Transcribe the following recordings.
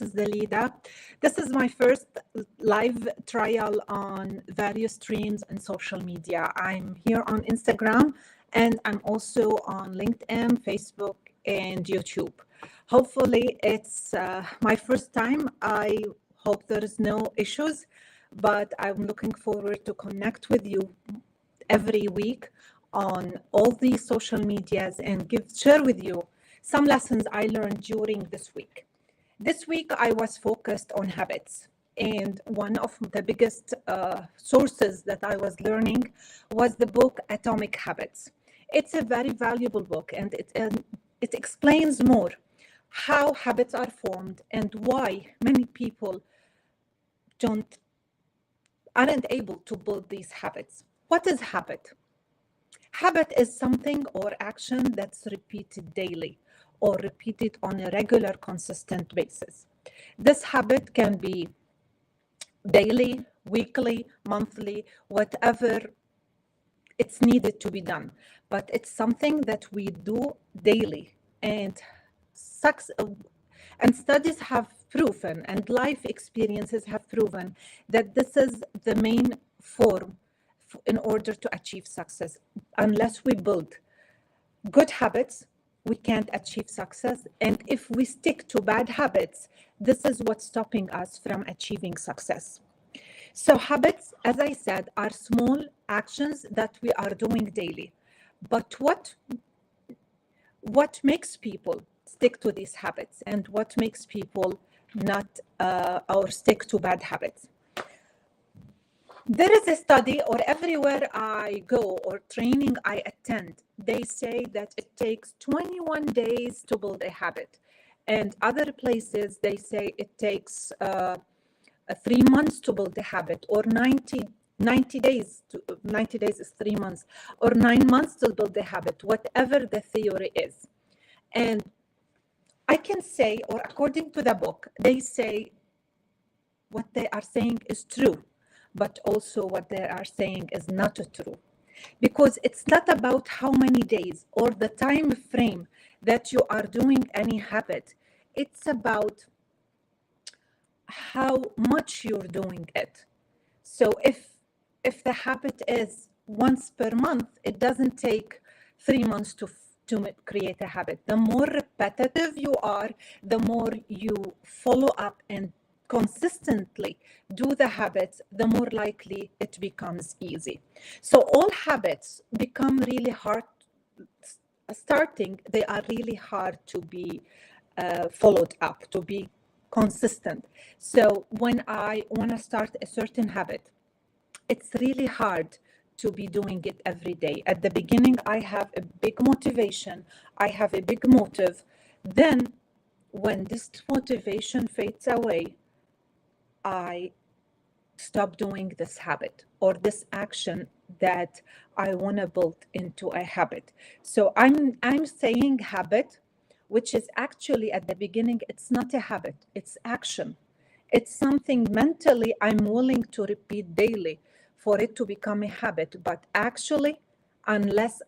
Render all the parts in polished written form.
is Dalida. This is my first live trial on various streams and social media. I'm here on Instagram and I'm also on LinkedIn, Facebook, and YouTube. Hopefully, it's my first time. I hope there is no issues, but I'm looking forward to connect with you every week on all these social medias and share with you some lessons I learned during this week. This week, I was focused on habits. And one of the biggest sources that I was learning was the book Atomic Habits. It's a very valuable book, and it explains more how habits are formed and why many people aren't able to build these habits. What is habit? Habit is something or action that's repeated daily or repeated on a regular, consistent basis. This habit can be daily, weekly, monthly, whatever it's needed to be done. But it's something that we do daily. And studies have proven, and life experiences have proven, that this is the main form in order to achieve success. Unless we build good habits, we can't achieve success. And if we stick to bad habits, this is what's stopping us from achieving success. So habits, as I said, are small actions that we are doing daily. But what makes people stick to these habits, and what makes people not or stick to bad habits? There is a study, or everywhere I go or training I attend, they say that it takes 21 days to build a habit. And other places, they say it takes 3 months to build a habit, or 90 days. 90 days is 3 months, or 9 months to build a habit, whatever the theory is. And I can say, or according to the book, they say what they are saying is true, but also what they are saying is not true. Because it's not about how many days or the time frame that you are doing any habit. It's about how much you're doing it. So if the habit is once per month, it doesn't take 3 months to create a habit. The more repetitive you are, the more you follow up and consistently do the habits, the more likely it becomes easy. So all habits become really hard. Starting, they are really hard to be followed up, to be consistent. So when I want to start a certain habit, it's really hard to be doing it every day. At the beginning, I have a big motivation. I have a big motive. Then when this motivation fades away, I stop doing this habit or this action that I want to build into a habit. So I'm saying habit, which is actually at the beginning, it's not a habit, it's action. It's something mentally I'm willing to repeat daily for it to become a habit. But actually, unless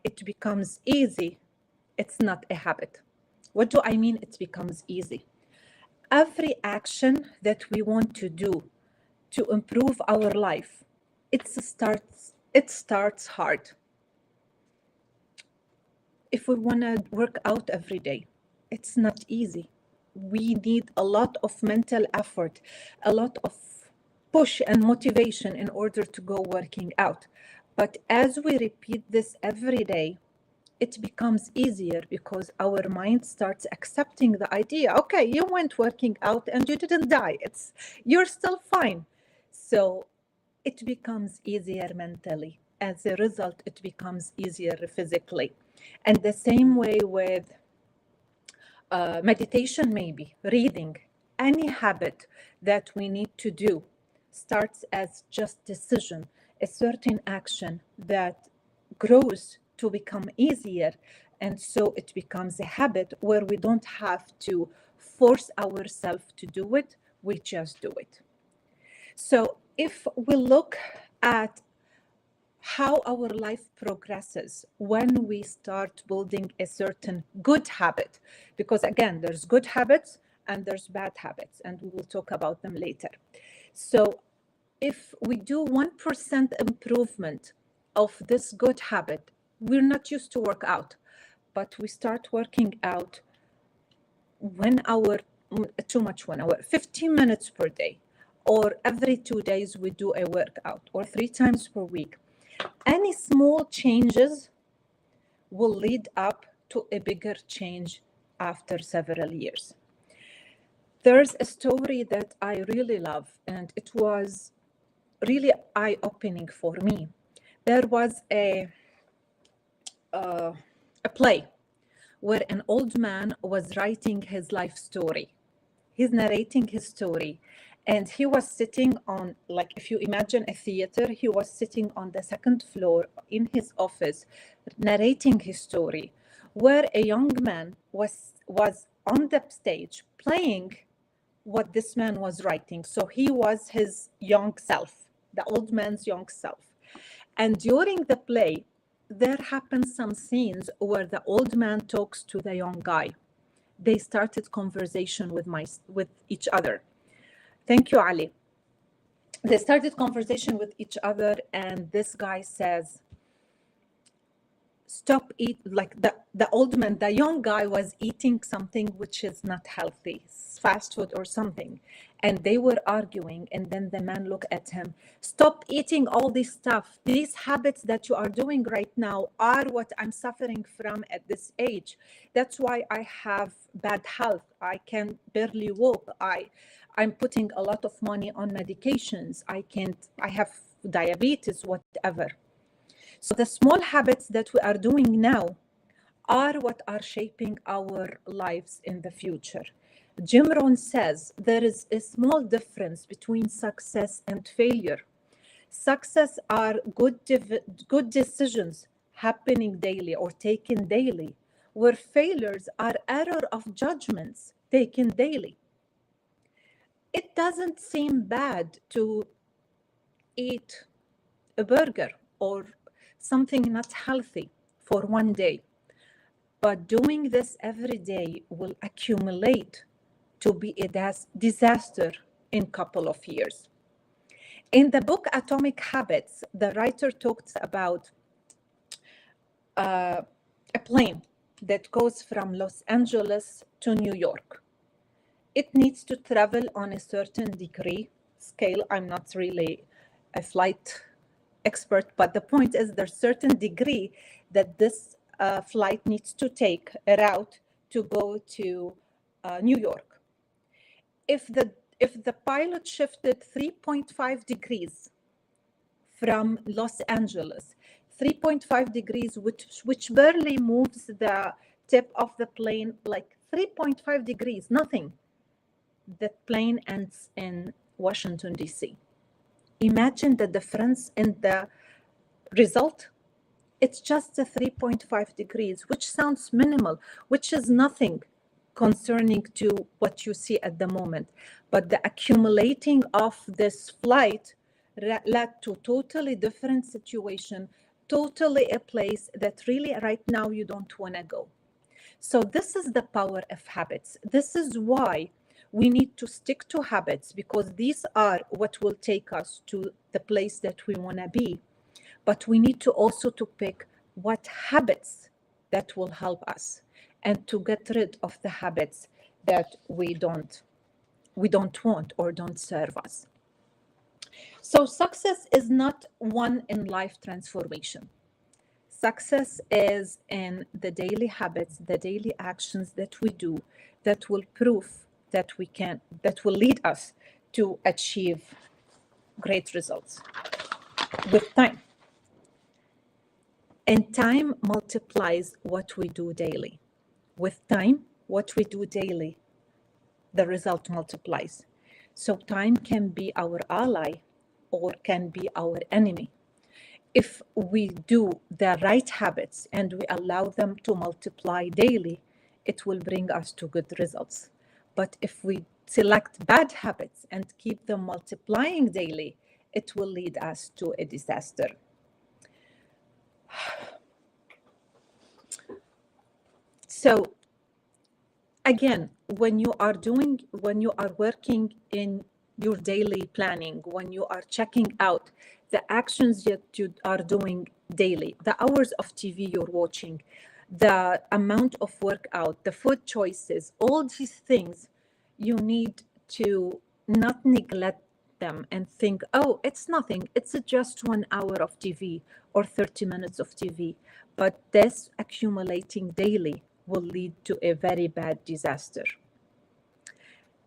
it becomes easy, it's not a habit. What do I mean it becomes easy? Every action that we want to do to improve our life, it starts hard. If we want to work out every day, it's not easy. We need a lot of mental effort, a lot of push and motivation in order to go working out. But as we repeat this every day, it becomes easier because our mind starts accepting the idea. Okay, you went working out and you didn't die. You're still fine. So it becomes easier mentally. As a result, it becomes easier physically. And the same way with meditation, maybe reading. Any habit that we need to do starts as just decision, a certain action that grows to become easier. And so it becomes a habit where we don't have to force ourselves to do it, we just do it. So if we look at how our life progresses when we start building a certain good habit, because again, there's good habits and there's bad habits, and we will talk about them later. So if we do 1% improvement of this good habit, we're not used to work out, but we start working out 1 hour, too much 1 hour, 15 minutes per day, or every 2 days we do a workout, or 3 times per week. Any small changes will lead up to a bigger change after several years. There's a story that I really love, and it was really eye-opening for me. There was a play where an old man was writing his life story. He's narrating his story, and he was sitting on, like, if you imagine a theater, he was sitting on the second floor in his office narrating his story, where a young man was on the stage playing what this man was writing. So he was his young self, the old man's young self. And during the play, there happened some scenes where the old man talks to the young guy. They started conversation with each other. Thank you, Ali. They started conversation with each other, and this guy says, stop eat, like the old man, the young guy was eating something which is not healthy, fast food or something. And they were arguing, and then the man looked at him, stop eating all this stuff. These habits that you are doing right now are what I'm suffering from at this age. That's why I have bad health. I can barely walk. I'm putting a lot of money on medications. I have diabetes, whatever. So the small habits that we are doing now are what are shaping our lives in the future. Jim Rohn says there is a small difference between success and failure. Success are good decisions happening daily or taken daily, where failures are error of judgments taken daily. It doesn't seem bad to eat a burger or something not healthy for one day, but doing this every day will accumulate to be a disaster in a couple of years. In the book Atomic Habits, the writer talks about a plane that goes from Los Angeles to New York. It needs to travel on a certain degree scale. I'm not really a flight expert, but the point is there's certain degree that this flight needs to take a route to go to New York. If the pilot shifted 3.5 degrees from Los Angeles, 3.5 degrees, which barely moves the tip of the plane, like 3.5 degrees, nothing, the plane ends in Washington, D.C. Imagine the difference in the result. It's just a 3.5 degrees, which sounds minimal, which is nothing concerning to what you see at the moment. But the accumulating of this flight led to totally different situation, totally a place that really right now you don't want to go. So this is the power of habits. This is why we need to stick to habits, because these are what will take us to the place that we want to be. But we need to also to pick what habits that will help us, and to get rid of the habits that we don't want or don't serve us. So success is not one in life transformation. Success is in the daily habits, the daily actions that we do that will prove that that will lead us to achieve great results with time. And time multiplies what we do daily. With time, what we do daily, the result multiplies. So time can be our ally or can be our enemy. If we do the right habits and we allow them to multiply daily, it will bring us to good results. But if we select bad habits and keep them multiplying daily, it will lead us to a disaster. So Again, when you are working in your daily planning, when you are checking out the actions that you are doing daily, the hours of TV you're watching, the amount of workout, the food choices, all these things, you need to not neglect them and think, oh, it's nothing. It's just 1 hour of TV or 30 minutes of TV. But this accumulating daily will lead to a very bad disaster.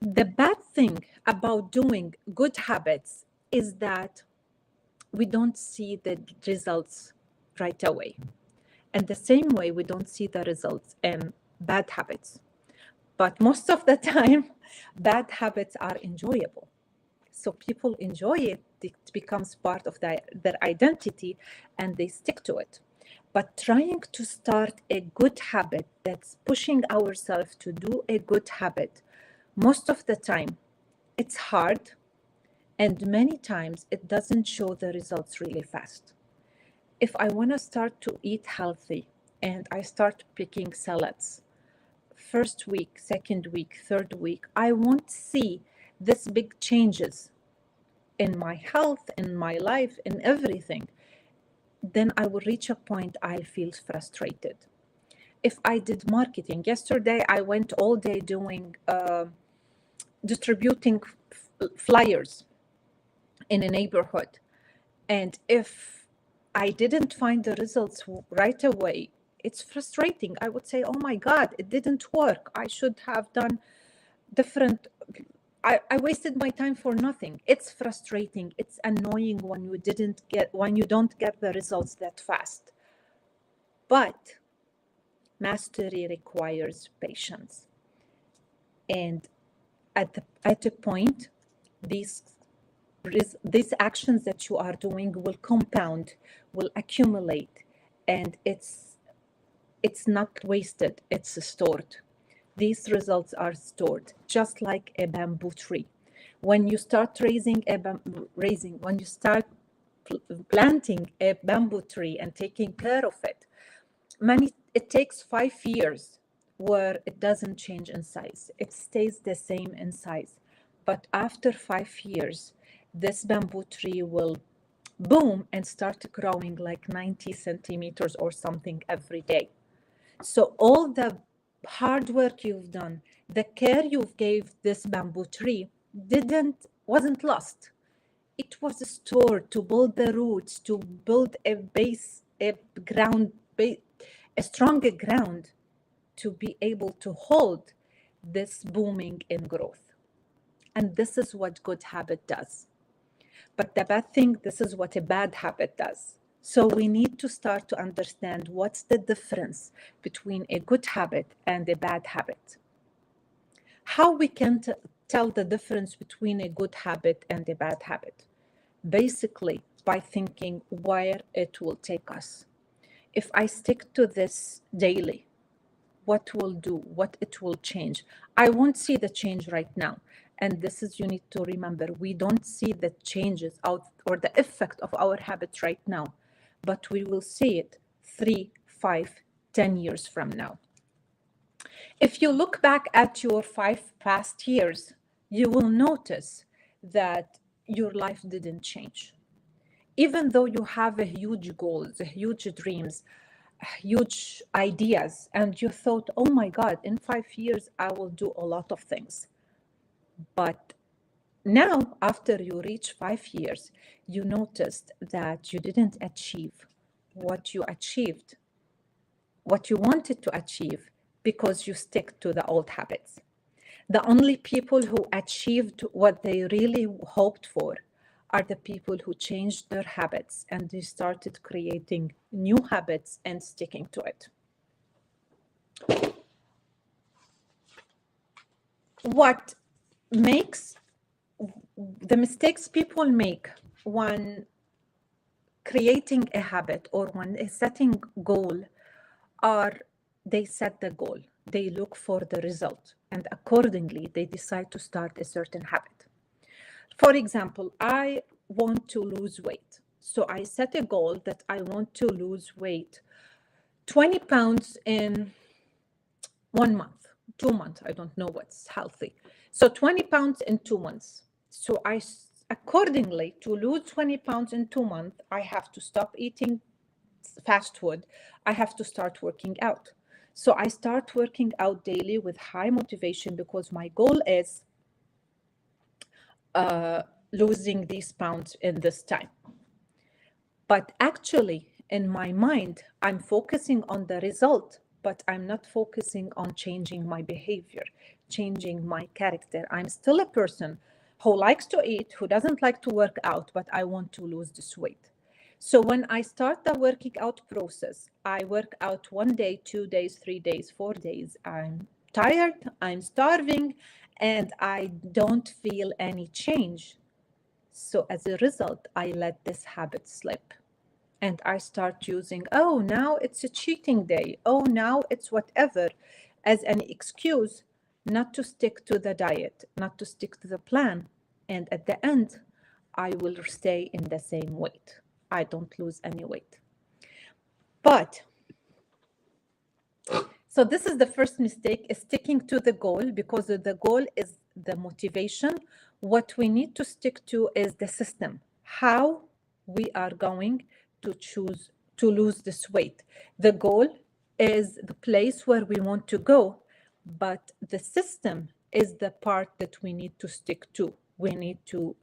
The bad thing about doing good habits is that we don't see the results right away. And the same way, we don't see the results in bad habits. But most of the time, bad habits are enjoyable. So people enjoy it. It becomes part of their identity and they stick to it. But trying to start a good habit, that's pushing ourselves to do a good habit, most of the time, it's hard. And many times it doesn't show the results really fast. If I want to start to eat healthy and I start picking salads, first week, second week, third week, I won't see this big changes in my health, in my life, in everything. Then I will reach a point I feel frustrated. If I did marketing, yesterday I went all day doing distributing flyers in a neighborhood. And if I didn't find the results right away, it's frustrating. I would say, oh my God, it didn't work. I should have done different. I wasted my time for nothing. It's frustrating. It's annoying when you don't get the results that fast. But mastery requires patience. And at a point, these actions that you are doing will compound, will accumulate, and it's not wasted, it's stored. These results are stored, just like a bamboo tree. When you start when you start planting a bamboo tree and taking care of it, it takes 5 years where it doesn't change in size. It stays the same in size. But after 5 years, this bamboo tree will boom and start growing like 90 centimeters or something every day. So all the hard work you've done, the care you've gave this bamboo tree wasn't lost. It was stored to build the roots, to build a base, a stronger ground to be able to hold this booming in growth. And this is what good habit does. But the bad thing, this is what a bad habit does. So we need to start to understand what's the difference between a good habit and a bad habit. How we can tell the difference between a good habit and a bad habit? Basically, by thinking where it will take us. If I stick to this daily, what it will change? I won't see the change right now. And this is, you need to remember, we don't see the changes out or the effect of our habits right now, but we will see it 3, 5, 10 years from now. If you look back at your 5 past years, you will notice that your life didn't change. Even though you have a huge goals, huge dreams, huge ideas, and you thought, oh my God, in 5 years, I will do a lot of things. But now, after you reach 5 years, you noticed that you didn't achieve what you wanted to achieve, because you stick to the old habits. The only people who achieved what they really hoped for are the people who changed their habits and they started creating new habits and sticking to it. What makes the mistakes people make when creating a habit or when setting goal are, they set the goal, they look for the result, and accordingly they decide to start a certain habit. For example, I want to lose weight. So I set a goal that I want to lose weight 20 pounds in 1 month. 2 months. I don't know what's healthy. So 20 pounds in 2 months. So accordingly, to lose 20 pounds in 2 months, I have to stop eating fast food. I have to start working out. So I start working out daily with high motivation because my goal is losing these pounds in this time. But actually, in my mind, I'm focusing on the result, but I'm not focusing on changing my behavior, changing my character. I'm still a person who likes to eat, who doesn't like to work out, but I want to lose this weight. So when I start the working out process, I work out 1 day, 2 days, 3 days, 4 days. I'm tired, I'm starving, and I don't feel any change. So as a result, I let this habit slip. And I start using, oh, now it's a cheating day. Oh, now it's whatever, as an excuse not to stick to the diet, not to stick to the plan. And at the end, I will stay in the same weight. I don't lose any weight. But so this is the first mistake, is sticking to the goal, because the goal is the motivation. What we need to stick to is the system, how we are going to choose to lose this weight. The goal is the place where we want to go, but the system is the part that we need to stick to. We need to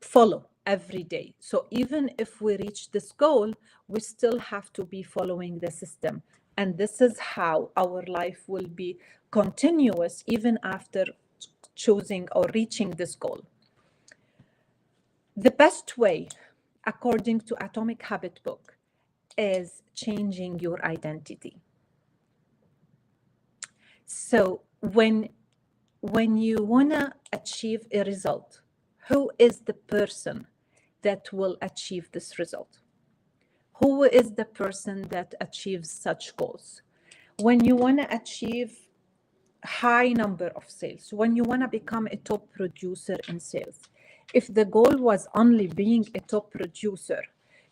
follow every day. So even if we reach this goal, we still have to be following the system. And this is how our life will be continuous even after choosing or reaching this goal. The best way, according to Atomic Habit book, is changing your identity. So when you want to achieve a result, who is the person that will achieve this result? Who is the person that achieves such goals? When you want to achieve high number of sales, when you want to become a top producer in sales, if the goal was only being a top producer,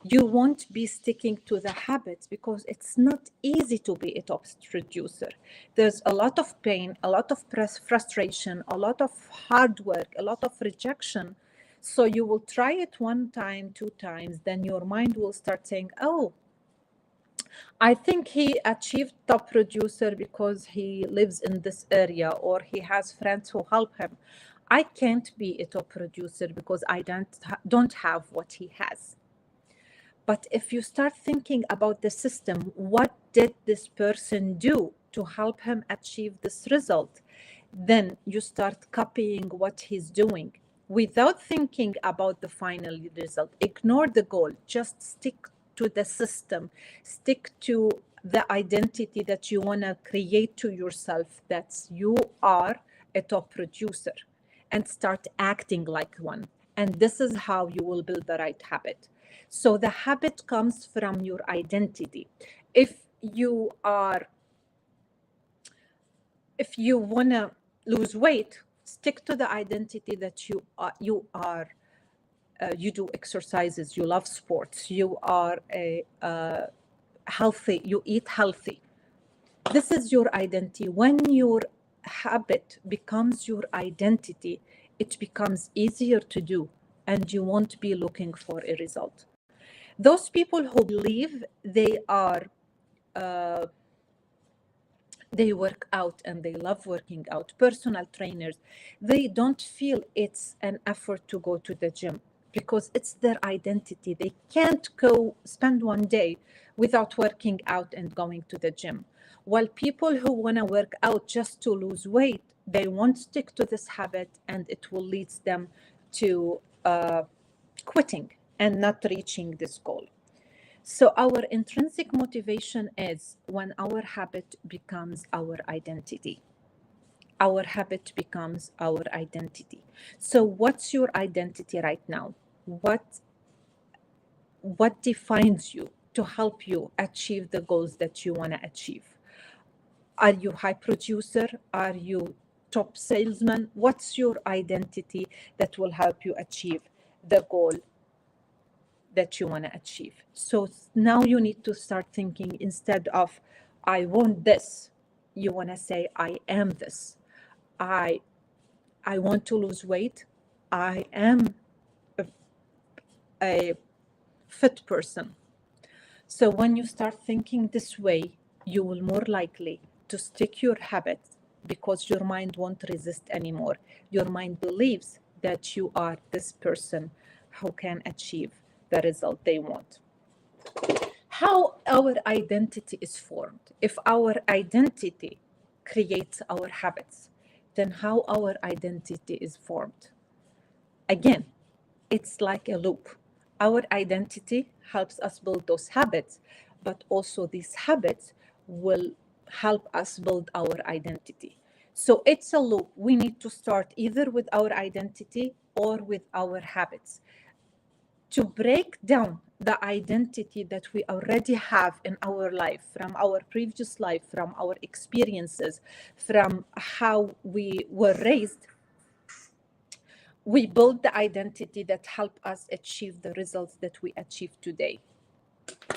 you won't be sticking to the habits, because it's not easy to be a top producer. There's a lot of pain, a lot of frustration, a lot of hard work, a lot of rejection. So you will try it 1 time, 2 times, then your mind will start saying, oh, I think he achieved top producer because he lives in this area, or he has friends who help him. I can't be a top producer because I don't have what he has. But if you start thinking about the system, what did this person do to help him achieve this result? Then you start copying what he's doing without thinking about the final result. Ignore the goal, just stick to the system, stick to the identity that you want to create to yourself, that you are a top producer, and start acting like one. And this is how you will build the right habit. So the habit comes from your identity. If you want to lose weight, stick to the identity that you do exercises, you love sports, you are healthy, you eat healthy. This is your identity. When your habit becomes your identity, it becomes easier to do, and you won't be looking for a result. Those people who believe they work out and they love working out, personal trainers, they don't feel it's an effort to go to the gym because it's their identity. They can't go spend 1 day without working out and going to the gym. While people who want to work out just to lose weight, they won't stick to this habit, and it will lead them to quitting and not reaching this goal. So our intrinsic motivation is when our habit becomes our identity. Our habit becomes our identity. So what's your identity right now? What defines you to help you achieve the goals that you want to achieve? Are you high producer? Are you top salesman? What's your identity that will help you achieve the goal that you want to achieve? So now you need to start thinking, instead of I want this, you want to say, I am this. I want to lose weight. I am a fit person. So when you start thinking this way, you will more likely to stick your habits because your mind won't resist anymore. Your mind believes that you are this person who can achieve the result they want. How our identity is formed. If our identity creates our habits, then how our identity is formed? Again, it's like a loop. Our identity helps us build those habits, but also these habits will help us build our identity. So it's a loop. We need to start either with our identity or with our habits. To break down the identity that we already have in our life, from our previous life, from our experiences, from how we were raised, we build the identity that help us achieve the results that we achieve today.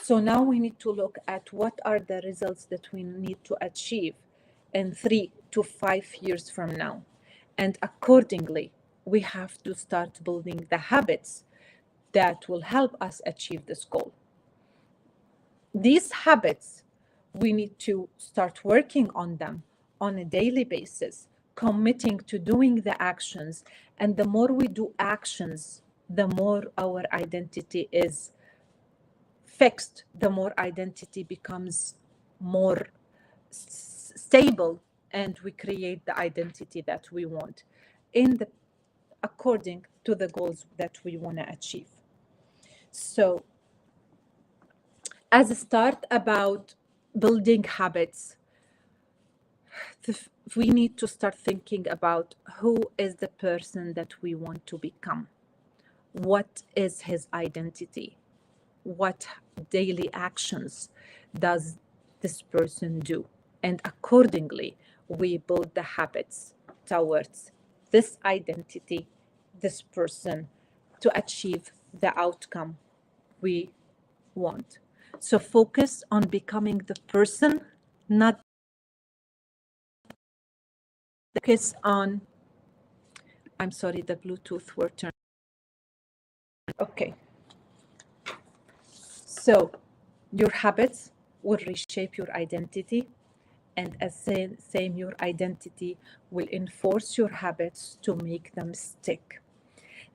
So now we need to look at what are the results that we need to achieve in 3 to 5 years from now. And accordingly, we have to start building the habits that will help us achieve this goal. These habits, we need to start working on them on a daily basis, committing to doing the actions. And the more we do actions, the more our identity is fixed, the more identity becomes more stable, and we create the identity that we want according to the goals that we want to achieve. So as a start about building habits, we need to start thinking about who is the person that we want to become. What is his identity? What daily actions does this person do? And accordingly, we build the habits towards this identity, this person, to achieve the outcome we want. So focus on becoming the person, not focus on, I'm sorry, the Bluetooth were turned. Okay. So your habits will reshape your identity, and as same your identity will enforce your habits to make them stick.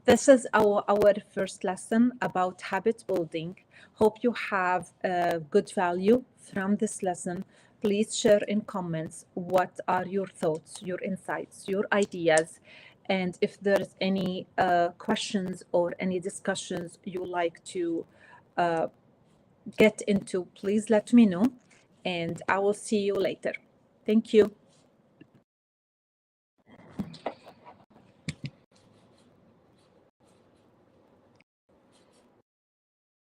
This is our first lesson about habit building. Hope you have good value from this lesson. Please share in comments what are your thoughts, your insights, your ideas, and if there's any questions or any discussions you like to get into, please let me know, and I will see you later. Thank you.